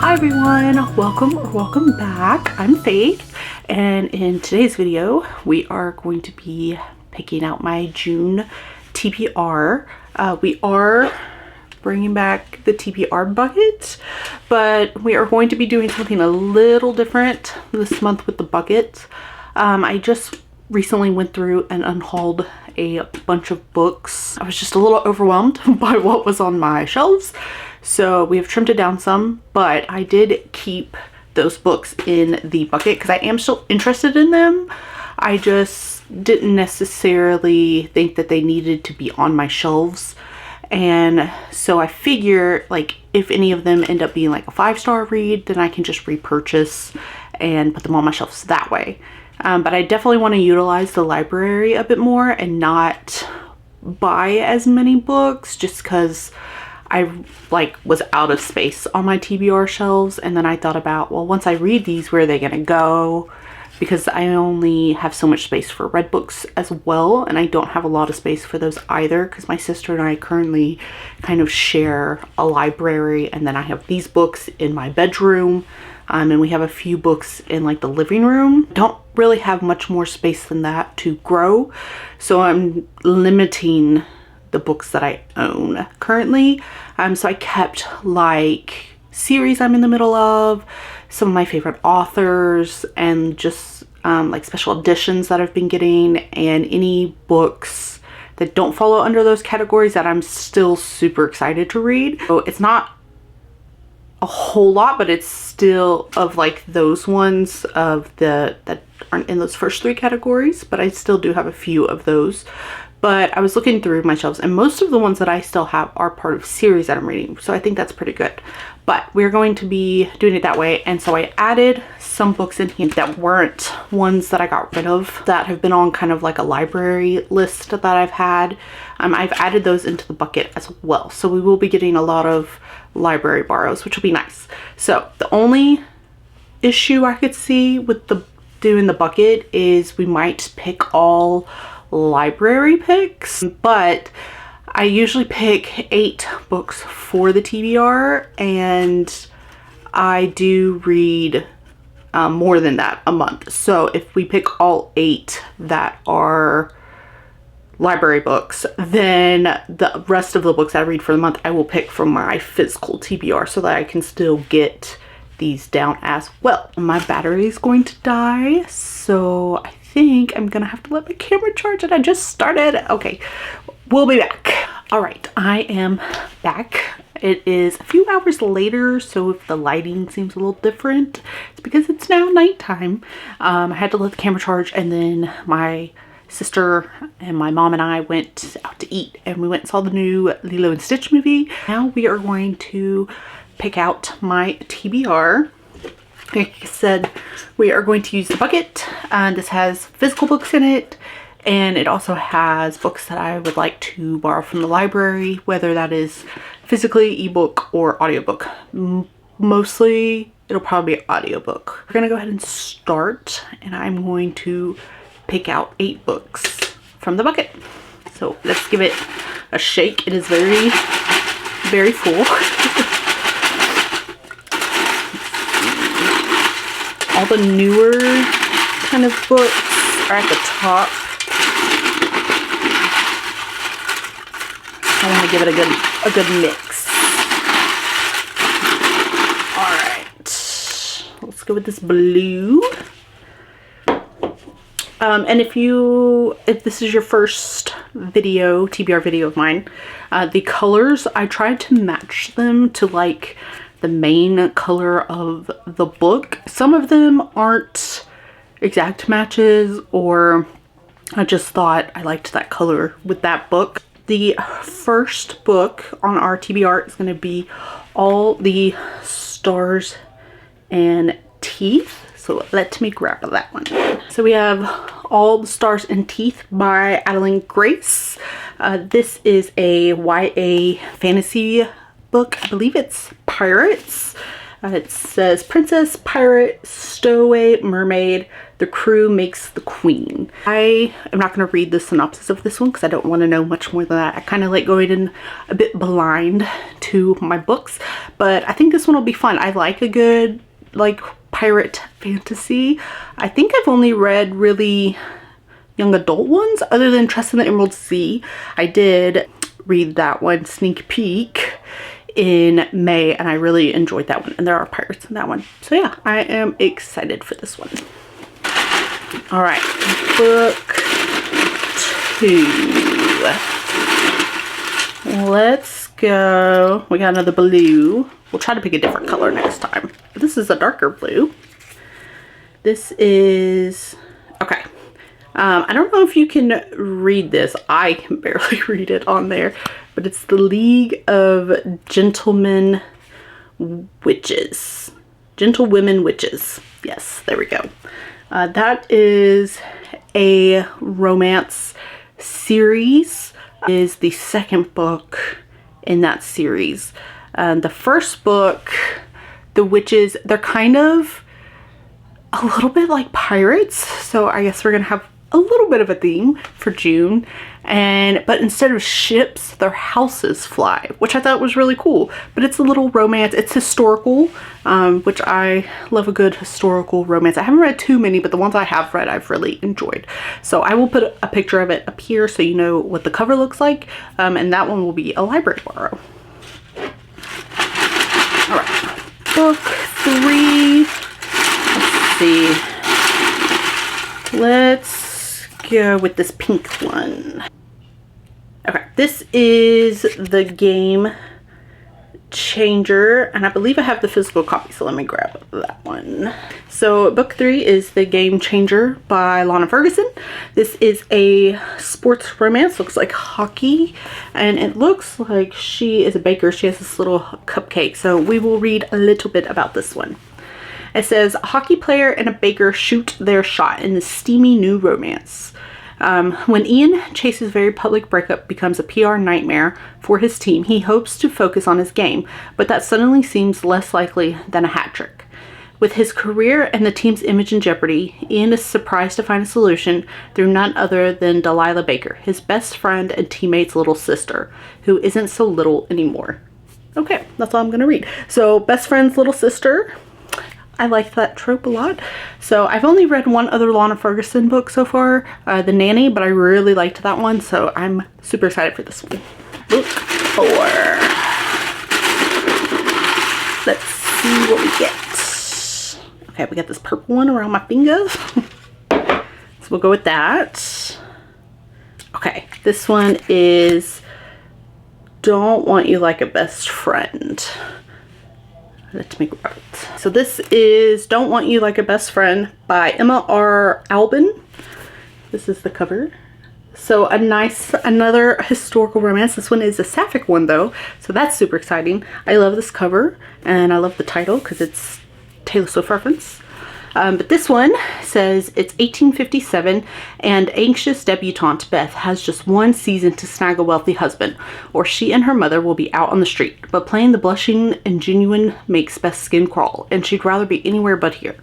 Hi everyone, welcome back. I'm Faith, and in today's video we are going to be picking out my June TBR. We are bringing back the TBR bucket, but we are going to be doing something a little different this month with the bucket. I just recently went through and unhauled a bunch of books. I was just a little overwhelmed by what was on my shelves, so we have trimmed it down some, but I did keep those books in the bucket because I am still interested in them. I just didn't necessarily think that they needed to be on my shelves, and so I figure like if any of them end up being like a 5-star read, then I can just repurchase and put them on my shelves that way. But I definitely want to utilize the library a bit more and not buy as many books, just because I was out of space on my TBR shelves. And then I thought about, well, once I read these, where are they gonna go? Because I only have so much space for read books as well, and I don't have a lot of space for those either, because my sister and I currently kind of share a library, and then I have these books in my bedroom, and we have a few books in like the living room. Don't really have much more space than that to grow, so I'm limiting the books that I own currently. So I kept like series I'm in the middle of, some of my favorite authors, and just like special editions that I've been getting, and any books that don't follow under those categories that I'm still super excited to read. So it's not a whole lot, but it's still of like those ones of that aren't in those first 3 categories, but I still do have a few of those. But I was looking through my shelves, and most of the ones that I still have are part of series that I'm reading, so I think that's pretty good. But we're going to be doing it that way, and so I added some books in here that weren't ones that I got rid of, that have been on kind of like a library list that I've had. I've added those into the bucket as well, so we will be getting a lot of library borrows, which will be nice. So the only issue I could see with doing the bucket is we might pick all library picks, but I usually pick 8 books for the TBR, and I do read more than that a month. So if we pick all 8 that are library books, then the rest of the books I read for the month I will pick from my physical TBR, so that I can still get these down as well. My battery is going to die, so I think I'm gonna have to let my camera charge, and I just started. Okay, we'll be back. All right, I am back. It is a few hours later, so if the lighting seems a little different, it's because it's now nighttime. I had to let the camera charge, and then my sister and my mom and I went out to eat, and we went and saw the new Lilo and Stitch movie. Now we are going to pick out my TBR. Like I said, we are going to use the bucket, and this has physical books in it, and it also has books that I would like to borrow from the library, whether that is physically, ebook, or audiobook. Mostly it'll probably be audiobook. We're gonna go ahead and start, and I'm going to pick out 8 books from the bucket. So let's give it a shake. It is very, very full. All the newer kind of books are at the top. I want to give it a good mix. All right, let's go with this blue. And if this is your first video, TBR video of mine, the colors, I tried to match them to like the main color of the book. Some of them aren't exact matches, or I just thought I liked that color with that book. The first book on our TBR is going to be All the Stars and Teeth. So let me grab that one. So we have All the Stars and Teeth by Adeline Grace. This is a YA fantasy book. I believe it's pirates. It says princess, pirate, stowaway, mermaid, the crew makes the queen. I am not going to read the synopsis of this one because I don't want to know much more than that. I kind of like going in a bit blind to my books, but I think this one will be fun. I like a good like pirate fantasy. I think I've only read really young adult ones other than Trust in the Emerald Sea. I did read that one, sneak peek, in May, and I really enjoyed that one, and there are pirates in that one. So yeah, I am excited for this one. All right, book 2. Let's go. We got another blue. We'll try to pick a different color next time. This is a darker blue. This is, okay. I don't know if you can read this. I can barely read it on there, but it's the League of Gentlemen Witches. Gentlewomen Witches. Yes, there we go. That is a romance series. It is the second book in that series. The first book, the witches, they're kind of a little bit like pirates. So I guess we're gonna have a little bit of a theme for June, but instead of ships, their houses fly, which I thought was really cool. But it's a little romance. It's historical, which I love a good historical romance. I haven't read too many, but the ones I have read I've really enjoyed. So I will put a picture of it up here so you know what the cover looks like, and that one will be a library borrow. All right, book 3. Let's see. Let's go with this pink one. Okay, this is the Game Changer, and I believe I have the physical copy, so let me grab that one. So book 3 is The Game Changer by Lana Ferguson. This is a sports romance, looks like hockey, and it looks like she is a baker. She has this little cupcake, so we will read a little bit about this one. It says, a hockey player and a baker shoot their shot in this steamy new romance. When Ian Chase's very public breakup becomes a PR nightmare for his team, he hopes to focus on his game, but that suddenly seems less likely than a hat trick. With his career and the team's image in jeopardy, Ian is surprised to find a solution through none other than Delilah Baker, his best friend and teammate's little sister, who isn't so little anymore. Okay, that's all I'm going to read. So, best friend's little sister. I like that trope a lot. So I've only read one other Lana Ferguson book so far, The Nanny, but I really liked that one, so I'm super excited for this one. Book 4. Let's see what we get. Okay, we got this purple one around my fingers. So we'll go with that. Okay, this one is Don't Want You Like a Best Friend. Let me grab it. So this is Don't Want You Like a Best Friend by Emma R. Albin. This is the cover. So another historical romance. This one is a sapphic one though, so that's super exciting. I love this cover, and I love the title because it's Taylor Swift reference. But this one says it's 1857 and anxious debutante Beth has just one season to snag a wealthy husband, or she and her mother will be out on the street. But playing the blushing and genuine makes Beth's skin crawl, and she'd rather be anywhere but here.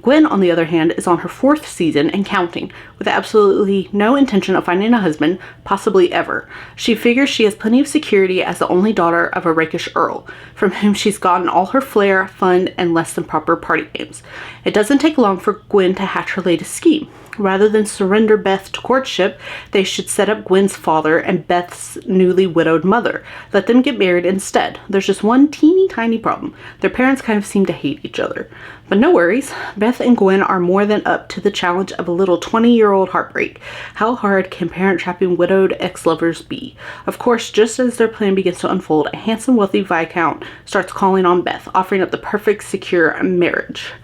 Gwen, on the other hand, is on her 4th season and counting, with absolutely no intention of finding a husband, possibly ever. She figures she has plenty of security as the only daughter of a rakish earl, from whom she's gotten all her flair, fun, and less than proper party games. It doesn't take long for Gwen to hatch her latest scheme. Rather than surrender Beth to courtship, they should set up Gwen's father and Beth's newly widowed mother. Let them get married instead. There's just one teeny tiny problem. Their parents kind of seem to hate each other. But no worries, Beth and Gwen are more than up to the challenge of a little 20-year-old heartbreak. How hard can parent-trapping widowed ex-lovers be? Of course, just as their plan begins to unfold, a handsome, wealthy Viscount starts calling on Beth, offering up the perfect, secure marriage.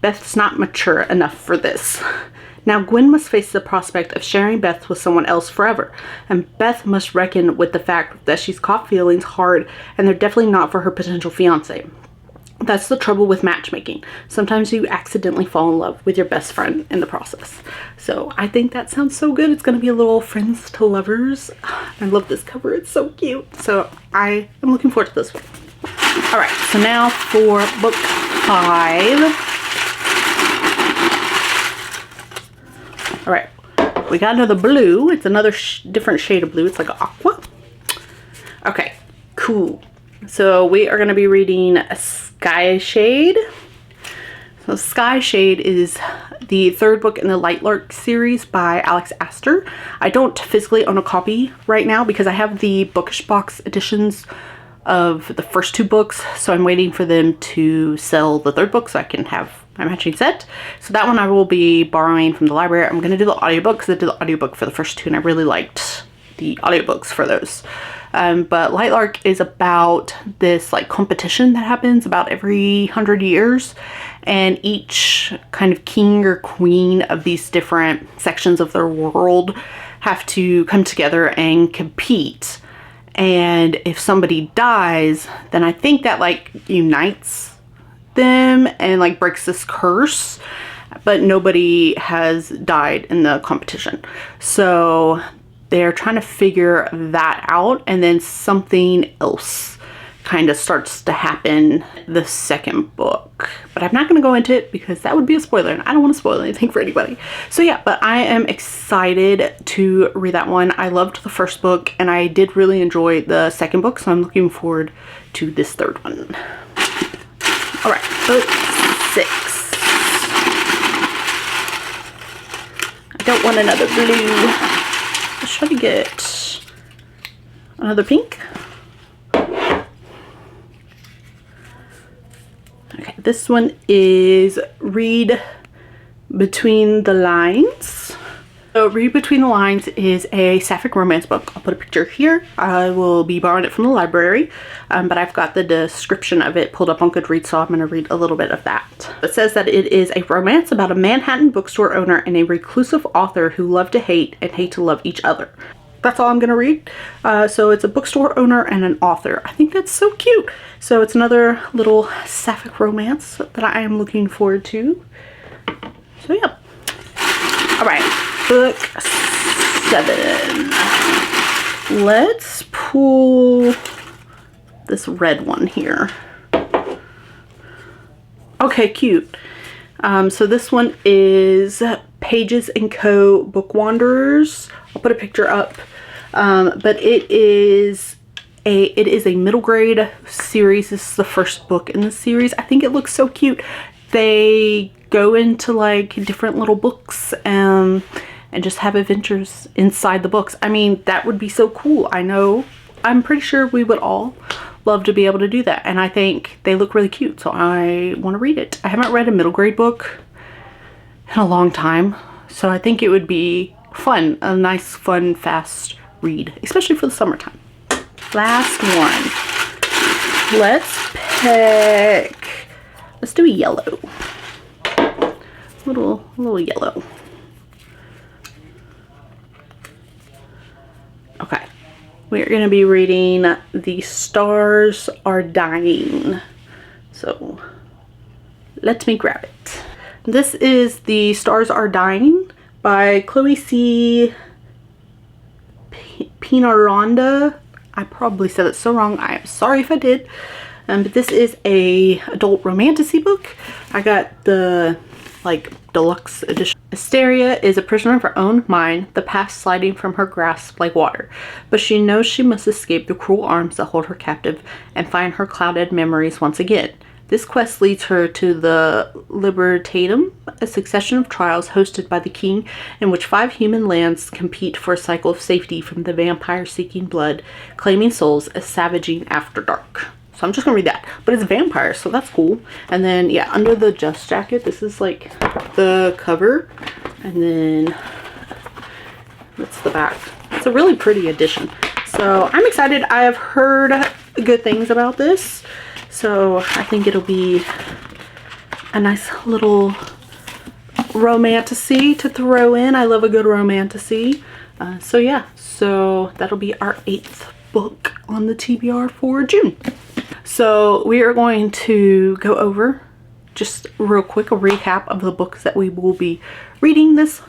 Beth's not mature enough for this. Now Gwen must face the prospect of sharing Beth with someone else forever, and Beth must reckon with the fact that she's caught feelings hard, and they're definitely not for her potential fiancé. That's the trouble with matchmaking. Sometimes you accidentally fall in love with your best friend in the process. So I think that sounds so good. It's going to be a little friends to lovers. I love this cover. It's so cute. So I am looking forward to this one. All right, so now for book 5. All right, we got another blue. It's another different shade of blue. It's like aqua. Okay, cool. So we are going to be reading Sky Shade. So Sky Shade is the 3rd book in the Lightlark series by Alex Astor. I don't physically own a copy right now because I have the Bookish Box editions of the first 2 books, so I'm waiting for them to sell the 3rd book so I can have my matching set. So that one I will be borrowing from the library. I'm going to do the audiobook because I did the audiobook for the first 2 and I really liked the audiobooks for those. But Lightlark is about this like competition that happens about every 100 years, and each kind of king or queen of these different sections of their world have to come together and compete. And if somebody dies, then I think that like unites them and like breaks this curse, but nobody has died in the competition. So they're trying to figure that out, and then something else kind of starts to happen the 2nd book. But I'm not going to go into it because that would be a spoiler and I don't want to spoil anything for anybody. So yeah, but I am excited to read that one. I loved the 1st book and I did really enjoy the 2nd book, so I'm looking forward to this 3rd one. All right, book 6. I don't want another blue. Let's try to get another pink. Okay, this one is Read Between the Lines. So Read Between the Lines is a sapphic romance book. I'll put a picture here. I will be borrowing it from the library, but I've got the description of it pulled up on Goodreads, so I'm going to read a little bit of that. It says that it is a romance about a Manhattan bookstore owner and a reclusive author who love to hate and hate to love each other. That's all I'm going to read. So it's a bookstore owner and an author. I think that's so cute. So it's another little sapphic romance that I am looking forward to. So yeah. All right. Book 7. Let's pull this red one here. Okay, cute. So this one is Pages & Co. Book Wanderers. I'll put a picture up. But it is a middle grade series. This is the 1st book in the series. I think it looks so cute. They go into like different little books and just have adventures inside the books. I mean, that would be so cool. I'm pretty sure we would all love to be able to do that, and I think they look really cute, so I want to read it. I haven't read a middle grade book in a long time, so I think it would be fun, a nice, fun, fast read, especially for the summertime. Last one. Let's do a yellow. Little yellow. Okay. We're going to be reading The Stars Are Dying. So let me grab it. This is The Stars Are Dying by Chloe C. Pinaronda. I probably said it so wrong. I am sorry if I did. But this is a adult romantasy book. I got the deluxe edition. Asteria is a prisoner of her own mind, the past sliding from her grasp like water. But she knows she must escape the cruel arms that hold her captive and find her clouded memories once again. This quest leads her to the Libertatum, a succession of trials hosted by the king in which 5 human lands compete for a cycle of safety from the vampire seeking blood, claiming souls, as savaging after dark. So I'm just gonna read that, but it's vampires, so that's cool. And then yeah, under the Just jacket, this is like the cover, and then that's the back. It's a really pretty edition, so I'm excited. I have heard good things about this, so I think it'll be a nice little romantasy to throw in. I love a good romantasy. So yeah, so that'll be our 8th book on the TBR for June. So we are going to go over just real quick a recap of the books that we will be reading this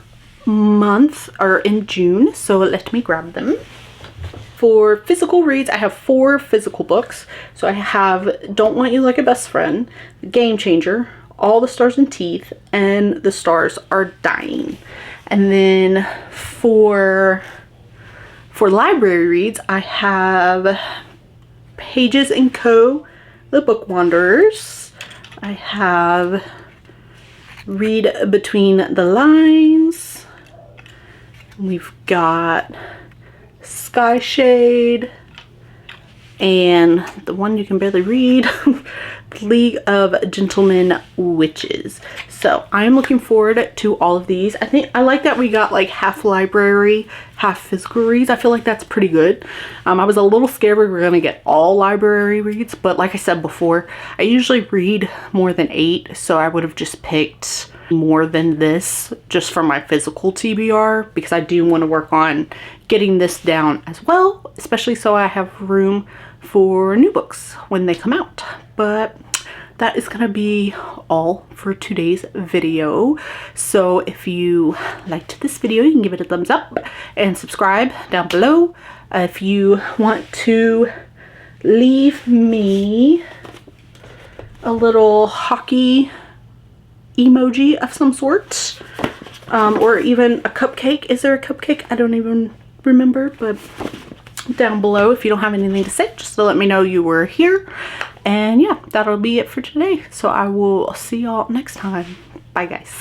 month or in June. So let me grab them. For physical reads, I have 4 physical books. So I have Don't Want You Like a Best Friend, Game Changer, All the Stars and Teeth, and The Stars Are Dying. And then for library reads, I have Pages & Co., The Book Wanderers. I have Read Between the Lines. We've got Sky Shade, and the one you can barely read, League of Gentlemen Witches. So I'm looking forward to all of these. I like that we got like half library, half physical reads. I feel like that's pretty good. I was a little scared we were gonna get all library reads, but like I said before, I usually read more than 8, so I would have just picked more than this just for my physical TBR, because I do want to work on getting this down as well, especially so I have room for new books when they come out. But that is gonna be all for today's video. So if you liked this video, you can give it a thumbs up and subscribe down below. If you want to leave me a little hockey emoji of some sort, or even a cupcake. Is there a cupcake? I don't even remember, but down below, if you don't have anything to say, just to let me know you were here. And yeah, that'll be it for today. So I will see y'all next time. Bye guys.